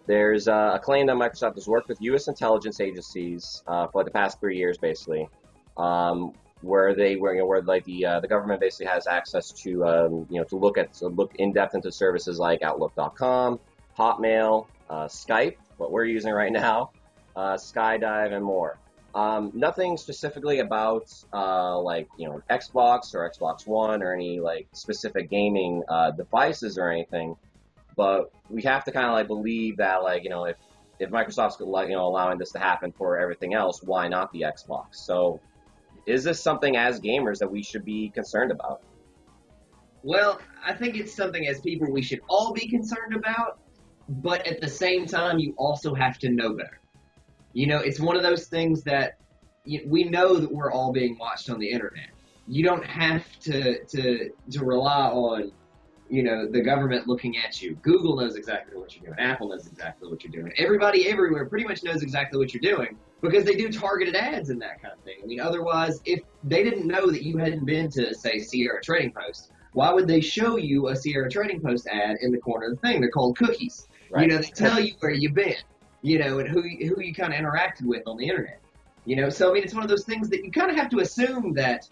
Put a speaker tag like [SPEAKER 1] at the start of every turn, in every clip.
[SPEAKER 1] There's a claim that Microsoft has worked with U.S. intelligence agencies for like the past 3 years, basically, where the government basically has access to to look in depth into services like Outlook.com, Hotmail, Skype, what we're using right now, Skydive, and more. Nothing specifically about Xbox or Xbox One or any like specific gaming devices or anything. But we have to kind of like believe that if Microsoft's allowing this to happen for everything else, why not the Xbox? So is this something as gamers that we should be concerned about?
[SPEAKER 2] Well, I think it's something as people we should all be concerned about, but at the same time, you also have to know better. It's one of those things that we know that we're all being watched on the internet. You don't have to rely on the government looking at you. Google knows exactly what you're doing. Apple knows exactly what you're doing. Everybody everywhere pretty much knows exactly what you're doing because they do targeted ads and that kind of thing. I mean, otherwise, if they didn't know that you hadn't been to, say, Sierra Trading Post, why would they show you a Sierra Trading Post ad in the corner of the thing? They're called cookies.
[SPEAKER 1] Right.
[SPEAKER 2] They tell you where you've been, and who you kind of interacted with on the internet. So, I mean, it's one of those things that you kind of have to assume that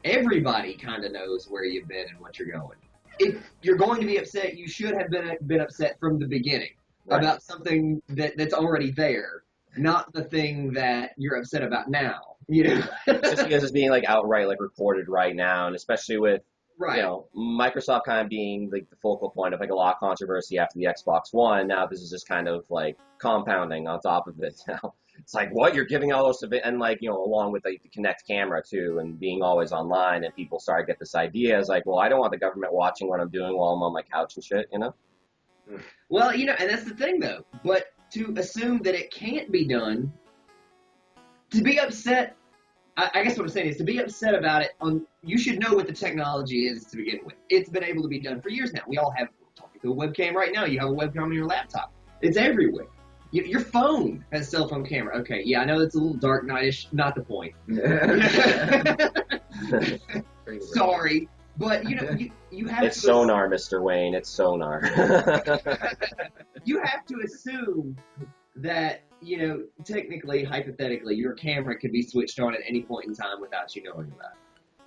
[SPEAKER 2] everybody kind of knows where you've been and what you're going. If you're going to be upset, you should have been upset from the beginning about something that's already there, not the thing that you're upset about now.
[SPEAKER 1] Just because it's being outright reported right now, and especially with Microsoft kind of being the focal point of a lot of controversy after the Xbox One. Now this is just kind of compounding on top of it. Now it's what you're giving all those and along with the Kinect camera too, and being always online, and people start to get this idea as well, I don't want the government watching what I'm doing while I'm on my couch and shit.
[SPEAKER 2] Well, and that's the thing though. But to assume that it can't be done, to be upset. I guess what I'm saying is to be upset about it, you should know what the technology is to begin with. It's been able to be done for years now. We all have talking to a webcam right now. You have a webcam on your laptop. It's everywhere. Your phone has a cell phone camera. Okay, yeah, I know that's a little Dark Knight-ish. Not the point. Sorry, but you have
[SPEAKER 1] it's sonar, Mr. Wayne. It's sonar.
[SPEAKER 2] You have to assume that technically, hypothetically, your camera could be switched on at any point in time without you knowing about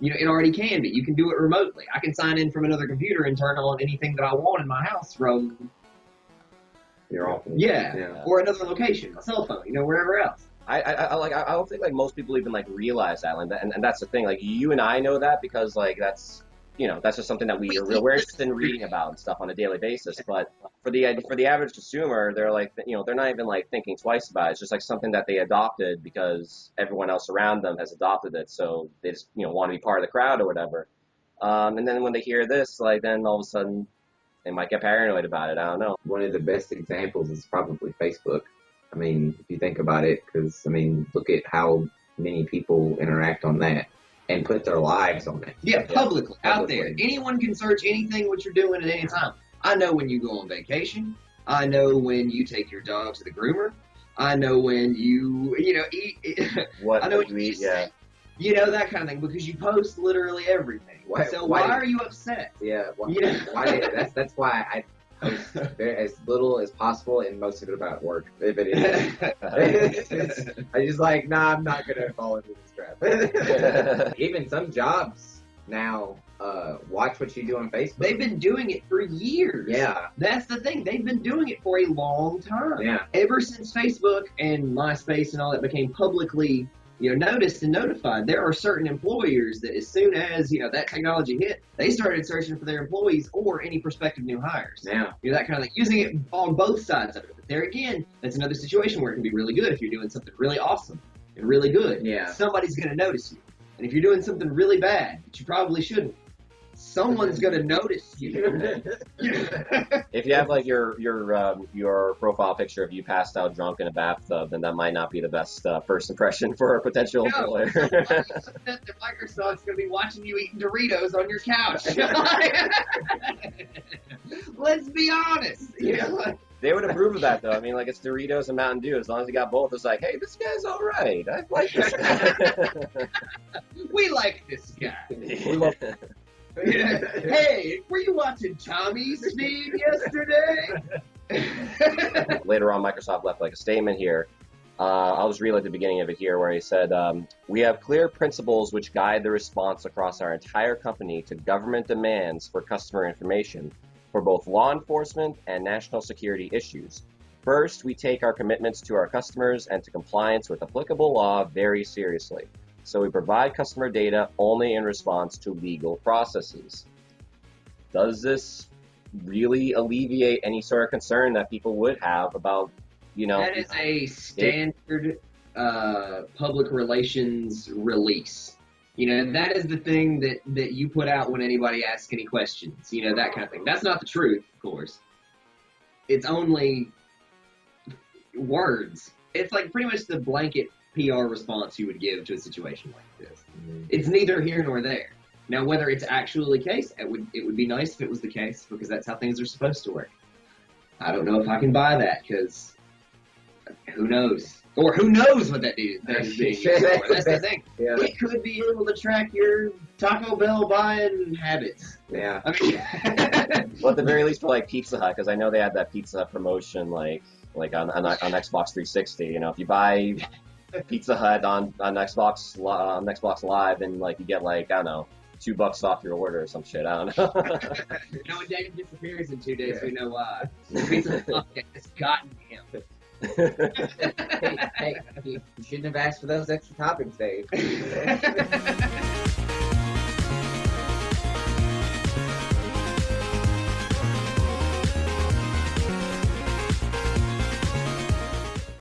[SPEAKER 2] it. It already can be. You can do it remotely. I can sign in from another computer and turn on anything that I want in my house from
[SPEAKER 3] your office.
[SPEAKER 2] Yeah, or another location, a cell phone, wherever else.
[SPEAKER 1] I don't think most people even realize that, and that's the thing. You and I know that because that's that's just something that we're interested in reading about and stuff on a daily basis. But for the average consumer, they're they're not even thinking twice about it. It's just something that they adopted because everyone else around them has adopted it. So they just want to be part of the crowd or whatever. And then when they hear this, then all of a sudden they might get paranoid about it. I don't know.
[SPEAKER 3] One of the best examples is probably Facebook. I mean, if you think about it, because look at how many people interact on that and put their lives on it.
[SPEAKER 2] Yeah, publicly, out there. Anyone can search anything what you're doing at any time. I know when you go on vacation. I know when you take your dog to the groomer. I know when you, eat.
[SPEAKER 1] What
[SPEAKER 2] I know
[SPEAKER 1] you eat, yeah.
[SPEAKER 2] That kind of thing, because you post literally everything. Why are you upset?
[SPEAKER 3] Yeah, that's why I post as little as possible, and most of it about work. If it is, I just nah, I'm not gonna fall into this trap. Even some jobs now watch what you do on Facebook.
[SPEAKER 2] They've been doing it for years.
[SPEAKER 3] Yeah,
[SPEAKER 2] that's the thing. They've been doing it for a long time.
[SPEAKER 3] Yeah,
[SPEAKER 2] ever since Facebook and MySpace and all that became publicly noticed and notified, there are certain employers that as soon as, that technology hit, they started searching for their employees or any prospective new hires.
[SPEAKER 3] Yeah.
[SPEAKER 2] That kind of thing, using it on both sides of it. But there again, that's another situation where it can be really good if you're doing something really awesome and really good.
[SPEAKER 3] Yeah.
[SPEAKER 2] Somebody's going to notice you. And if you're doing something really bad that you probably shouldn't, someone's going to notice you.
[SPEAKER 1] If you have your profile picture of you passed out drunk in a bathtub, then that might not be the best first impression for a potential employer.
[SPEAKER 2] That Microsoft's going to be watching you eating Doritos on your couch. Let's be honest.
[SPEAKER 1] They would approve of that, though. It's Doritos and Mountain Dew. As long as you got both, it's hey, this guy's all right. I like this guy.
[SPEAKER 2] We like this guy.
[SPEAKER 1] We love
[SPEAKER 2] Hey, were you watching Tommy's feed yesterday?
[SPEAKER 1] later on, Microsoft left like a statement here. I'll just read like the beginning of it here, where he said, "We have clear principles which guide the response across our entire company to government demands for customer information for both law enforcement and national security issues. First, we take our commitments to our customers and to compliance with applicable law very seriously. So we provide customer data only in response to legal processes." Does this really alleviate any sort of concern that people would have about,
[SPEAKER 2] That is a standard public relations release. That is the thing that you put out when anybody asks any questions, that kind of thing. That's not the truth, of course. It's only words. It's like pretty much the blanket PR response you would give to a situation like this. It's neither here nor there. Now, whether it's actually the case, it would be nice if it was the case, because that's how things are supposed to work. I don't know if I can buy that, because who knows? Or who knows what that is being used for. That's the thing.
[SPEAKER 3] Yeah.
[SPEAKER 2] It could be able to track your Taco Bell buying habits.
[SPEAKER 3] Yeah.
[SPEAKER 2] I mean,
[SPEAKER 1] well, at the very least for like Pizza Hut, because I know they had that Pizza Hut promotion like on Xbox 360. If you buy Pizza Hut on Xbox Live, and like you get like, I don't know, $2 off your order or some shit. I don't know.
[SPEAKER 2] when Dave disappears in 2 days, we know why. Pizza Hut has gotten him.
[SPEAKER 3] Hey, you shouldn't have asked for those extra toppings, Dave.